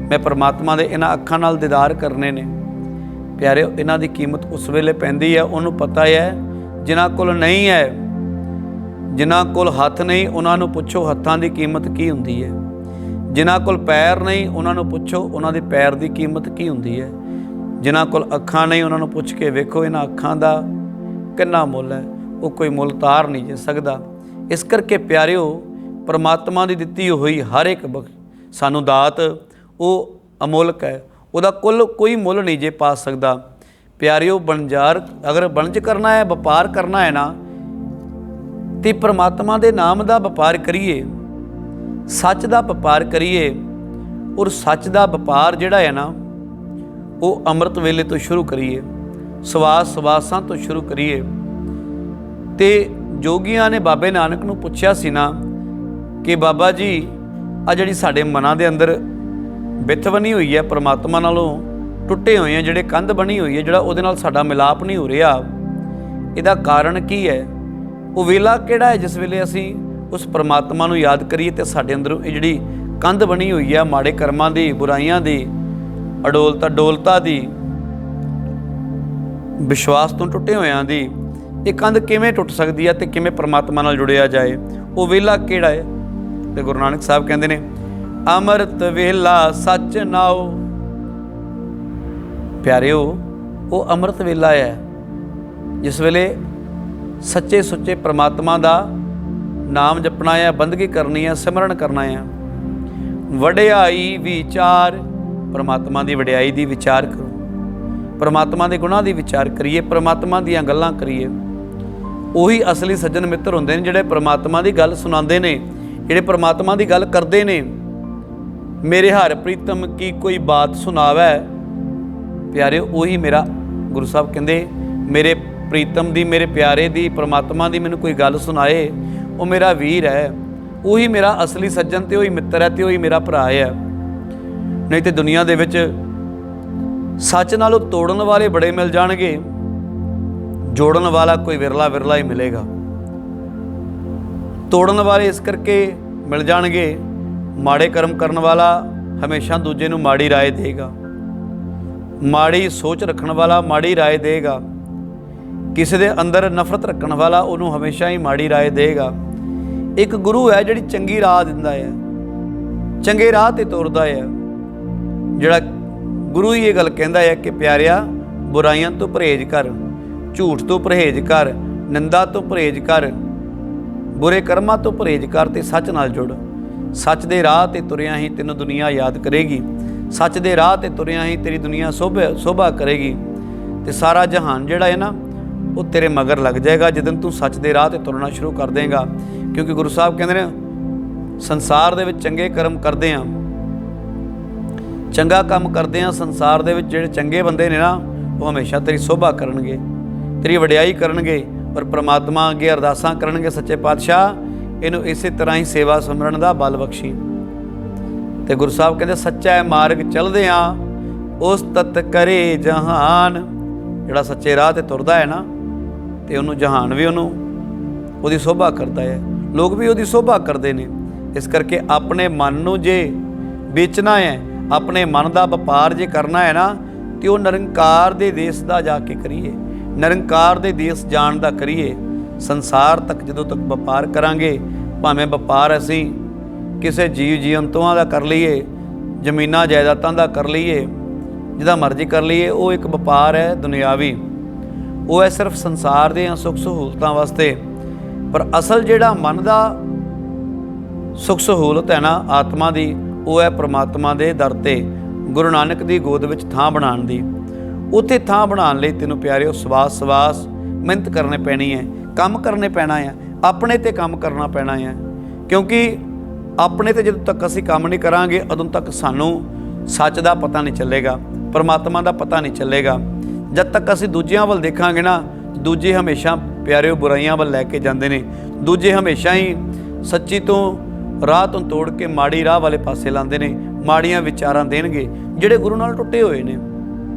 ਮੈਂ ਪਰਮਾਤਮਾ ਦੇ ਇਹਨਾਂ ਅੱਖਾਂ ਨਾਲ ਦੀਦਾਰ ਕਰਨੇ ਨੇ। ਪਿਆਰਿਓ, ਇਹਨਾਂ ਦੀ ਕੀਮਤ ਉਸ ਵੇਲੇ ਪੈਂਦੀ ਹੈ, ਉਹਨੂੰ ਪਤਾ ਹੈ। ਜਿਨ੍ਹਾਂ ਕੋਲ ਨਹੀਂ ਹੈ, ਜਿਨ੍ਹਾਂ ਕੋਲ ਹੱਥ ਨਹੀਂ, ਉਹਨਾਂ ਨੂੰ ਪੁੱਛੋ ਹੱਥਾਂ ਦੀ ਕੀਮਤ ਕੀ ਹੁੰਦੀ ਹੈ। ਜਿਨ੍ਹਾਂ ਕੋਲ ਪੈਰ ਨਹੀਂ, ਉਹਨਾਂ ਨੂੰ ਪੁੱਛੋ ਉਹਨਾਂ ਦੇ ਪੈਰ ਦੀ ਕੀਮਤ ਕੀ ਹੁੰਦੀ ਹੈ। ਜਿਨ੍ਹਾਂ ਕੋਲ ਅੱਖਾਂ ਨਹੀਂ, ਉਹਨਾਂ ਨੂੰ ਪੁੱਛ ਕੇ ਵੇਖੋ ਇਹਨਾਂ ਅੱਖਾਂ ਦਾ ਕਿੰਨਾ ਮੁੱਲ ਹੈ। ਉਹ ਕੋਈ ਮੁੱਲ ਤਾਰ ਨਹੀਂ ਜੇ ਸਕਦਾ। ਇਸ ਕਰਕੇ ਪਿਆਰਿਓ, ਪਰਮਾਤਮਾ ਦੀ ਦਿੱਤੀ ਹੋਈ ਹਰ ਇੱਕ ਸਾਨੂੰ ਦਾਤ ਉਹ ਅਮੁੱਲਕ ਹੈ। ਉਹਦਾ ਕੋਈ ਮੁੱਲ ਨਹੀਂ ਜੇ ਪਾ ਸਕਦਾ। ਪਿਆਰਿਓ, ਵਣਜਾਰ ਅਗਰ ਵਣਜ ਕਰਨਾ ਹੈ, ਵਪਾਰ ਕਰਨਾ ਹੈ ਨਾ, ਤੇ ਪਰਮਾਤਮਾ ਦੇ ਨਾਮ ਦਾ ਵਪਾਰ ਕਰੀਏ, ਸੱਚ ਦਾ ਵਪਾਰ ਕਰੀਏ। ਔਰ ਸੱਚ ਦਾ ਵਪਾਰ ਜਿਹੜਾ ਹੈ ਨਾ, ਉਹ ਅੰਮ੍ਰਿਤ ਵੇਲੇ ਤੋਂ ਸ਼ੁਰੂ ਕਰੀਏ, ਸਵਾਸਾਂ ਤੋਂ ਸ਼ੁਰੂ ਕਰੀਏ। ਤੇ ਜੋਗੀਆਂ ਨੇ ਬਾਬੇ ਨਾਨਕ ਨੂੰ ਪੁੱਛਿਆ ਸੀ ਨਾ ਕਿ ਬਾਬਾ ਜੀ, ਆ ਜਿਹੜੀ ਸਾਡੇ ਮਨਾਂ ਦੇ ਅੰਦਰ ਬਿੱਥ ਬਣੀ ਹੋਈ ਹੈ, ਪਰਮਾਤਮਾ ਨਾਲੋਂ ਟੁੱਟੇ ਹੋਏ ਆ, ਜਿਹੜੇ ਕੰਧ ਬਣੀ ਹੋਈ ਹੈ, ਜਿਹੜਾ ਉਹਦੇ ਨਾਲ ਸਾਡਾ ਮਿਲਾਪ ਨਹੀਂ ਹੋ ਰਿਹਾ, ਇਹਦਾ ਕਾਰਨ ਕੀ ਹੈ? ਉਹ ਵੇਲਾ ਕਿਹੜਾ ਹੈ ਜਿਸ ਵੇਲੇ ਅਸੀਂ ਉਸ ਪਰਮਾਤਮਾ ਨੂੰ ਯਾਦ ਕਰੀਏ ਤੇ ਸਾਡੇ ਅੰਦਰੋਂ ਇਹ ਜਿਹੜੀ ਕੰਧ ਬਣੀ ਹੋਈ ਹੈ ਮਾੜੇ ਕਰਮਾਂ ਦੀ, ਬੁਰਾਈਆਂ ਦੀ, ਡੋਲਤਾ ਦੀ, ਵਿਸ਼ਵਾਸ ਤੋਂ ਟੁੱਟੇ ਹੋਇਆਂ ਦੀ, ਇਹ ਕੰਧ ਕਿਵੇਂ ਟੁੱਟ ਸਕਦੀ ਹੈ ਤੇ ਕਿਵੇਂ ਪਰਮਾਤਮਾ ਨਾਲ ਜੁੜਿਆ ਜਾਏ? ਉਹ ਵੇਲਾ ਕਿਹੜਾ ਹੈ? ਤੇ ਗੁਰੂ ਨਾਨਕ ਸਾਹਿਬ ਕਹਿੰਦੇ ਨੇ, ਅੰਮ੍ਰਿਤ ਵੇਲਾ ਸੱਚ ਨਾਉ। ਪਿਆਰਿਓ, ਉਹ ਅੰਮ੍ਰਿਤ ਵੇਲਾ ਹੈ ਜਿਸ ਵੇਲੇ ਸੱਚੇ ਸੁੱਚੇ ਪਰਮਾਤਮਾ ਦਾ ਨਾਮ ਜਪਣਾ ਹੈ, ਬੰਦਗੀ ਕਰਨੀ ਹੈ, ਸਿਮਰਨ ਕਰਨਾ ਹੈ। ਵਡਿਆਈ ਵਿਚਾਰ, ਪਰਮਾਤਮਾ ਦੀ ਵਡਿਆਈ ਦੀ ਵਿਚਾਰ ਕਰੋ, ਪਰਮਾਤਮਾ ਦੇ ਗੁਣਾਂ ਦੀ ਵਿਚਾਰ ਕਰੀਏ, ਪਰਮਾਤਮਾ ਦੀਆਂ ਗੱਲਾਂ ਕਰੀਏ। ਉਹੀ ਅਸਲੀ ਸੱਜਣ ਮਿੱਤਰ ਹੁੰਦੇ ਨੇ ਜਿਹੜੇ ਪਰਮਾਤਮਾ ਦੀ ਗੱਲ ਸੁਣਾਉਂਦੇ ਨੇ, ਜਿਹੜੇ ਪਰਮਾਤਮਾ ਦੀ ਗੱਲ ਕਰਦੇ ਨੇ। मेरे हर प्रीतम की कोई बात सुनावै। प्यारे ਉਹੀ ਮੇਰਾ गुरु साहब ਕਹਿੰਦੇ मेरे प्रीतम दी, मेरे प्यारे दी, परमात्मा दी मैनूं कोई गल सुनाए, वो मेरा वीर है, ਉਹੀ मेरा असली सज्जन ते ਉਹੀ मित्र है, ते ਉਹੀ मेरा भरा है। नहीं तो दुनिया दे विच सच नालों तोड़न वाले बड़े मिल जाणगे, जोड़न वाला कोई विरला विरला ही मिलेगा। तोड़न वाले इस करके मिल जाणगे, माड़े कर्म करन वाला हमेशा दूजे नूं माड़ी राय देगा, माड़ी सोच रखण वाला माड़ी राय देगा, किसी दे अंदर नफरत रखण वाला उन्होंने हमेशा ही माड़ी राय देगा। एक गुरु है जिहड़ी चंगी राह दिंदा है, चंगे राह ते तुरदा है, जिहड़ा गुरु ही ये गल कहंदा है कि प्यारिया बुराइयां तो परहेज कर, झूठ तो परहेज कर, निंदा तो परहेज कर, बुरे कर्मां तो परहेज कर ते सच नाल जुड़। सच दे राह ते तुरिया ही तेनों दुनिया याद करेगी, सच दे राह ते तुरिया ही तेरी दुनिया शोभा करेगी, ते सारा जहान जिहड़ा है ना वो तेरे मगर लग जाएगा जिदन तू सच दे राह ते तुरना शुरू कर देगा। क्योंकि गुरु साहब कहते हैं संसार दे विच चंगे कर्म करदे आ, चंगा काम करदे आ, संसार दे विच जिहड़े चंगे बंदे ने ना वो हमेशा तेरी शोभा करनगे, तेरी वडियाई करनगे, पर परमात्मा अगे अरदासां करनगे सच्चे पातशाह इनू इसे तरह ही सेवा सिमरन का बल बख्शी। तो गुरु साहब कहते सच्चा मार्ग चलदे आ उस तत करे जहान, जिहड़ा सच्चे राह ते तुरदा है ना तो उन्होंने जहान भी उन्होंने उहदी शोभा करता है, लोग भी उहदी शोभा करते हैं। इस करके अपने मन नूं जे बेचना है, अपने मन का व्यापार जे करना है ना तो वह निरंकार दे देश का जाके करिए, निरंकार दे देश जाण दा करिए। संसार तक जदों तक व्यापार करांगे, भावें व्यापार असीं किसी जीव जीवंतों का कर लीए, जमीनां जायदादां का कर लीए, जिहदा मर्जी कर लीए, वो एक व्यापार है दुनियावी, वो है सिर्फ संसार दे सुख सहूलतां वास्ते। पर असल जिहड़ा मन का सुख सहूलत है ना आत्मा दी, वो है परमात्मा दे दर ते गुरु नानक दी गोद विच थां बनाउण दी। उत्थे थां बनाउण लई तैनूं प्यारिओ सवास सवास मेहनत करनी पैनी है, काम करने पैना है, अपने ते काम करना पैना है। क्योंकि अपने ते जदों तक असीं काम नहीं करांगे उदों तक सानूं सच का पता नहीं चलेगा, परमात्मा का पता नहीं चलेगा। जब तक असीं दूजियां वल देखांगे ना, दूजे हमेशा प्यारिओ बुराइयां वल लैके जांदे ने, दूजे हमेशा ही सच्ची तो राह तो तोड़ के माड़ी राह वाले पासे लांदे ने, माड़ियां विचारां देणगे जिहड़े गुरु नाल टुटे होए ने।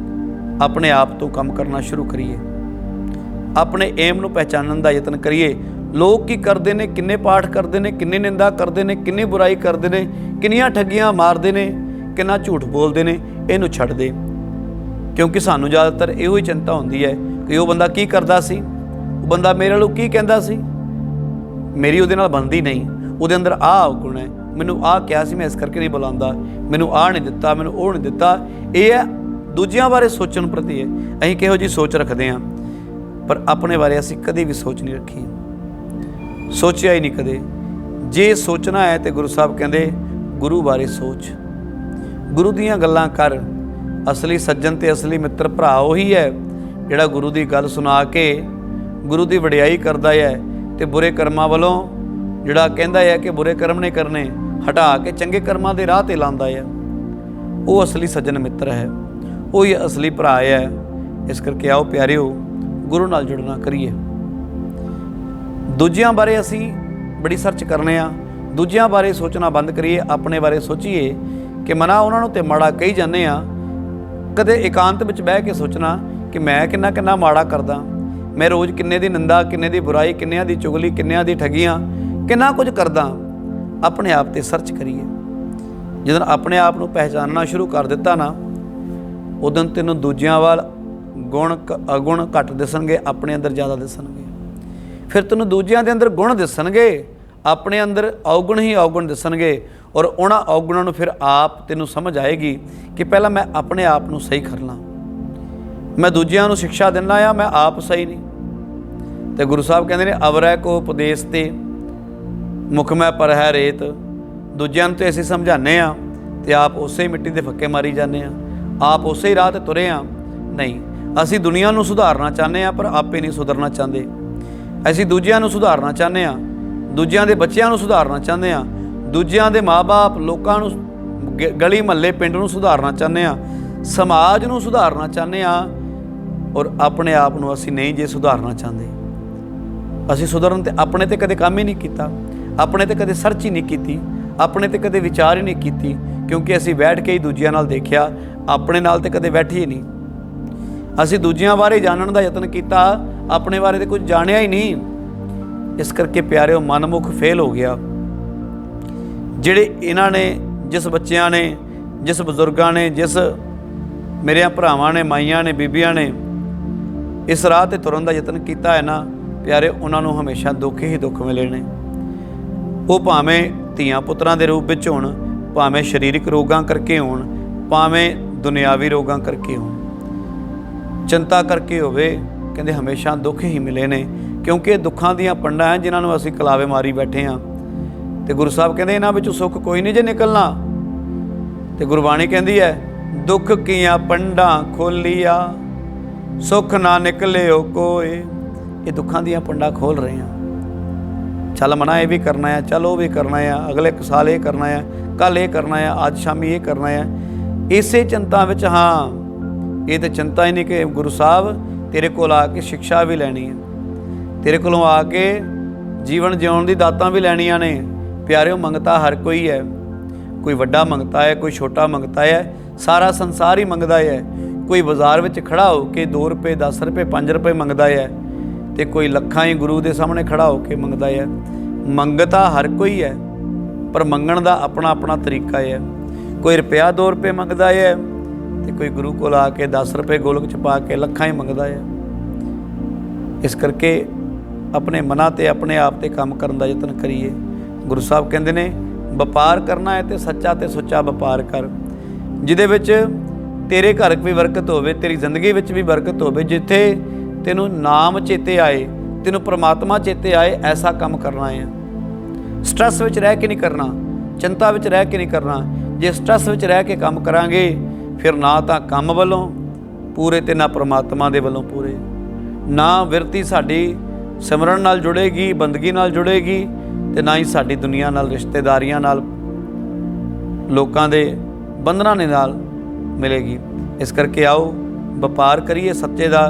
अपने आप तो काम करना शुरू करिए, अपने एम नूं पहचानण दा यतन करिए। लोग की करते हैं, किन्ने पाठ करते हैं, किन्नी निंदा करते हैं, किन्नी बुराई करते हैं, किन्नियां ठगियां मारते हैं, किन्ना झूठ बोलते हैं, इनू छड्ड दे। क्योंकि सानू ज़्यादातर इहो ही चिंता होंदी है कि वो बंदा की करदा सी, वो बंदा मेरे नाल की कहंदा सी, मेरी उहदे नाल बनदी नहीं, उहदे अंदर आ गुण है, मैनू आ कहा सी मैं इस करके नहीं बुलांदा, मैनू आ नहीं दिता, मैनू वो नहीं दिता। ये है दूजियां बारे सोचण प्रति है, असीं किहो जी सोच रखते हैं, पर अपने बारे असीं कदी भी सोच नहीं रखी, सोचिया ही नहीं कदे। जे सोचना है तो गुरु साहब कहते गुरु बारे सोच, गुरु दीयां गल्लां कर। असली सज्जन ते असली मित्र भरा उही है जिहड़ा गुरु की गल सुना के गुरु की वडियाई करता है, तो बुरे कर्मां वालों जिहड़ा कहता है कि बुरे कर्म नहीं करने, हटा के चंगे कर्मां दे राह ते लांदा है, वो असली सज्जन मित्र है, वो ही असली भरा है। इस करके आओ प्यारिओ गुरु नाल जुड़ना करिए। दूजियां बारे असी बड़ी सर्च करने आ, दूजियां बारे सोचना बंद करिए, अपने बारे सोचीए कि मना उन्होंने तो माड़ा कही जाने आ। कदे एकांत में बह के सोचना कि मैं किन्ना किन्ना माड़ा करदा, मैं रोज़ किन्ने दी निंदा, किन्ने दी बुराई, किन्नियां दी चुगली, किन्नियां दी ठगियां, किन्ना कुछ करदा। अपने आप ते सर्च करिए। जिदन अपने आप नूं पहचानना शुरू कर दिता ना, उदन तैनूं दूजियां वाल गुण अगुण घट दिसणगे, अपने अंदर ज़्यादा दिसणगे। फिर तैनूं दूजियां दे अंदर गुण दिसणगे, अपने अंदर अवगुण ही अवगुण दिसणगे। और उन्हां अवगुणां नूं फिर आप तैनूं समझ आएगी कि पहला मैं अपने आप नूं सही कर ਲਾਂ, मैं दूजियां नूं शिक्षा दिंदा आ, मैं आप सही नहीं। तो गुरु साहब कहते हैं अवरै को उपदेश ते मुख मैं पर है रेत। दूजियां नूं तो असीं समझाने आ तो आप उसे ही मिट्टी दे फक्के मारी जाने आ, आप उसे ही राह ते तुरे आ। नहीं, असीं दुनिया नूं सुधारना चाहते हैं पर आपे नहीं सुधरना चाहते। असीं दूजियां नूं सुधारना चाहते हैं, दूजियां दे बच्चियां नूं सुधारना चाहते हैं, दूजियां दे माँ बाप लोकां नूं ਗਲੀ ਮਹੱਲੇ ਪਿੰਡ ਨੂੰ ਸੁਧਾਰਨਾ ਚਾਹੁੰਦੇ ਹਾਂ, ਸਮਾਜ ਨੂੰ ਸੁਧਾਰਨਾ ਚਾਹੁੰਦੇ ਹਾਂ, ਔਰ ਆਪਣੇ ਆਪ ਨੂੰ ਅਸੀਂ ਨਹੀਂ ਜੇ ਸੁਧਾਰਨਾ ਚਾਹੁੰਦੇ। ਅਸੀਂ ਸੁਧਰਨ ਤੇ ਆਪਣੇ ਤੇ ਕਦੇ ਕੰਮ ਹੀ ਨਹੀਂ ਕੀਤਾ, ਆਪਣੇ ਤੇ ਕਦੇ ਸਰਚ ਹੀ ਨਹੀਂ ਕੀਤੀ, ਆਪਣੇ ਤੇ ਕਦੇ ਵਿਚਾਰ ਹੀ ਨਹੀਂ ਕੀਤੀ, ਕਿਉਂਕਿ ਅਸੀਂ ਬੈਠ ਕੇ ਹੀ ਦੂਜਿਆਂ ਨਾਲ ਦੇਖਿਆ, ਆਪਣੇ ਨਾਲ ਤੇ ਕਦੇ ਬੈਠੇ ਹੀ ਨਹੀਂ। ਅਸੀਂ ਦੂਜਿਆਂ ਬਾਰੇ ਜਾਣਨ ਦਾ ਯਤਨ ਕੀਤਾ, ਆਪਣੇ ਬਾਰੇ ਤੇ ਕੁਝ ਜਾਣਿਆ ਹੀ ਨਹੀਂ। ਇਸ ਕਰਕੇ ਪਿਆਰਿਓ, ਮਨਮੁਖ ਫੇਲ ਹੋ ਗਿਆ। ਜਿਹੜੇ ਇਹਨਾਂ ਨੇ, ਜਿਸ ਬੱਚਿਆਂ ਨੇ, ਜਿਸ ਬਜ਼ੁਰਗਾਂ ਨੇ, ਜਿਸ ਮੇਰਿਆਂ ਭਰਾਵਾਂ ਨੇ, ਮਾਈਆਂ ਨੇ, ਬੀਬੀਆਂ ਨੇ ਇਸ ਰਾਹ ਤੇ ਤੁਰਨ ਦਾ ਯਤਨ ਕੀਤਾ ਹੈ ਨਾ ਪਿਆਰੇ, ਉਹਨਾਂ ਨੂੰ ਹਮੇਸ਼ਾ ਦੁੱਖ ਹੀ ਦੁੱਖ ਮਿਲੇ ਨੇ। ਉਹ ਭਾਵੇਂ ਧੀਆਂ ਪੁੱਤਰਾਂ ਦੇ ਰੂਪ ਵਿੱਚ ਹੋਣ, ਭਾਵੇਂ ਸਰੀਰਕ ਰੋਗਾਂ ਕਰਕੇ ਹੋਣ, ਭਾਵੇਂ ਦੁਨਿਆਵੀ ਰੋਗਾਂ ਕਰਕੇ ਹੋਣ, ਚਿੰਤਾ ਕਰਕੇ ਹੋਵੇ, ਕਹਿੰਦੇ ਹਮੇਸ਼ਾ ਦੁੱਖ ਹੀ ਮਿਲੇ ਨੇ। ਕਿਉਂਕਿ ਇਹ ਦੁੱਖਾਂ ਦੀਆਂ ਪੰਡਾਂ ਹੈ ਜਿਨ੍ਹਾਂ ਨੂੰ ਅਸੀਂ ਕਲਾਵੇ ਮਾਰੀ ਬੈਠੇ ਹਾਂ। ਤੇ ਗੁਰੂ ਸਾਹਿਬ ਕਹਿੰਦੇ ਇਹਨਾਂ ਵਿੱਚੋਂ ਸੁੱਖ ਕੋਈ ਨਹੀਂ ਜੇ ਨਿਕਲਣਾ। ਤੇ ਗੁਰਬਾਣੀ ਕਹਿੰਦੀ ਹੈ, ਦੁੱਖ ਕੀਆਂ ਪੰਡਾਂ ਖੋਲੀਆਂ, ਸੁੱਖ ਨਾ ਨਿਕਲਿਓ ਕੋਏ। ਇਹ ਦੁੱਖਾਂ ਦੀਆਂ ਪੰਡਾਂ ਖੋਲ ਰਹੇ ਹਾਂ। ਚੱਲ ਮਨਾ ਇਹ ਵੀ ਕਰਨਾ ਹੈ, ਚੱਲ ਉਹ ਵੀ ਕਰਨਾ ਹੈ, ਅਗਲੇ ਸਾਲ ਇਹ ਕਰਨਾ ਹੈ, ਕੱਲ੍ਹ ਇਹ ਕਰਨਾ ਹੈ, ਅੱਜ ਸ਼ਾਮੀ ਇਹ ਕਰਨਾ ਹੈ। ਇਸੇ ਚਿੰਤਾ ਵਿੱਚ, ਹਾਂ ਇਹ ਤਾਂ ਚਿੰਤਾ ਹੀ ਨਹੀਂ ਕਿ ਗੁਰੂ ਸਾਹਿਬ ਤੇਰੇ ਕੋਲ ਆ ਕੇ ਸਿੱਖਿਆ ਵੀ ਲੈਣੀ ਹੈ, ਤੇਰੇ ਕੋਲੋਂ ਆ ਕੇ ਜੀਵਨ ਜਿਉਣ ਦੀ ਦਾਤਾਂ ਵੀ ਲੈਣੀਆਂ ਨੇ। ਪਿਆਰਿਓ, ਮੰਗਤਾ ਹਰ ਕੋਈ ਹੈ, ਕੋਈ ਵੱਡਾ ਮੰਗਤਾ ਹੈ, ਕੋਈ ਛੋਟਾ ਮੰਗਤਾ ਹੈ, ਸਾਰਾ ਸੰਸਾਰ ਹੀ ਮੰਗਦਾ ਹੈ। ਕੋਈ ਬਾਜ਼ਾਰ ਵਿੱਚ ਖੜਾ ਹੋ ਕੇ 2 ਰੁਪਏ, 10 ਰੁਪਏ, 5 ਰੁਪਏ ਮੰਗਦਾ ਹੈ, ਤੇ ਕੋਈ ਲੱਖਾਂ ਹੀ ਗੁਰੂ ਦੇ ਸਾਹਮਣੇ ਖੜਾ ਹੋ ਕੇ ਮੰਗਦਾ ਹੈ। ਮੰਗਤਾ ਹਰ ਕੋਈ ਹੈ, ਪਰ ਮੰਗਣ ਦਾ ਆਪਣਾ ਆਪਣਾ ਤਰੀਕਾ ਹੈ। ਕੋਈ ਰੁਪਇਆ 2 ਰੁਪਏ ਮੰਗਦਾ ਹੈ, ਤੇ ਕੋਈ ਗੁਰੂ ਕੋਲ ਆ ਕੇ 10 ਰੁਪਏ ਗੋਲਕ 'ਚ ਪਾ ਕੇ ਲੱਖਾਂ ਹੀ ਮੰਗਦਾ ਹੈ। ਇਸ ਕਰਕੇ ਆਪਣੇ ਮਨਾਂ 'ਤੇ, ਆਪਣੇ ਆਪ 'ਤੇ ਕੰਮ ਕਰਨ ਦਾ ਯਤਨ ਕਰੀਏ। ਗੁਰੂ ਸਾਹਿਬ ਕਹਿੰਦੇ ਨੇ, ਵਪਾਰ ਕਰਨਾ ਹੈ ਤੇ ਸੱਚਾ ਤੇ ਸੁੱਚਾ ਵਪਾਰ ਕਰ, ਜਿਹਦੇ ਵਿੱਚ ਤੇਰੇ ਘਰ ਵੀ ਬਰਕਤ ਹੋਵੇ, ਤੇਰੀ ਜ਼ਿੰਦਗੀ ਵਿੱਚ ਵੀ ਬਰਕਤ ਹੋਵੇ। ਜਿੱਥੇ ਤੈਨੂੰ ਨਾਮ ਚੇਤੇ ਆਏ, ਤੈਨੂੰ ਪ੍ਰਮਾਤਮਾ ਚੇਤੇ ਆਏ, ਐਸਾ ਕੰਮ ਕਰਨਾ ਹੈ। ਸਟ੍ਰੈਸ ਵਿੱਚ ਰਹਿ ਕੇ ਨਹੀਂ ਕਰਨਾ, ਚਿੰਤਾ ਵਿੱਚ ਰਹਿ ਕੇ ਨਹੀਂ ਕਰਨਾ। ਜੇ ਸਟ੍ਰੈਸ ਵਿੱਚ ਰਹਿ ਕੇ ਕੰਮ ਕਰਾਂਗੇ, ਫਿਰ ਨਾ ਤਾਂ ਕੰਮ ਵੱਲੋਂ ਪੂਰੇ ਤੇ ਨਾ ਪ੍ਰਮਾਤਮਾ ਦੇ ਵੱਲੋਂ ਪੂਰੇ। ਨਾ ਵਿਰਤੀ ਸਾਡੀ ਸਿਮਰਨ ਨਾਲ ਜੁੜੇਗੀ, ਬੰਦਗੀ ਨਾਲ ਜੁੜੇਗੀ, ਤੇ ਨਾ ਹੀ ਸਾਡੀ ਦੁਨੀਆ ਨਾਲ, ਰਿਸ਼ਤੇਦਾਰੀਆਂ ਨਾਲ, ਲੋਕਾਂ ਦੇ ਬੰਧਨਾਂ ਦੇ ਨਾਲ ਮਿਲੇਗੀ। ਇਸ ਕਰਕੇ ਆਓ ਵਪਾਰ ਕਰੀਏ ਸੱਚੇ ਦਾ,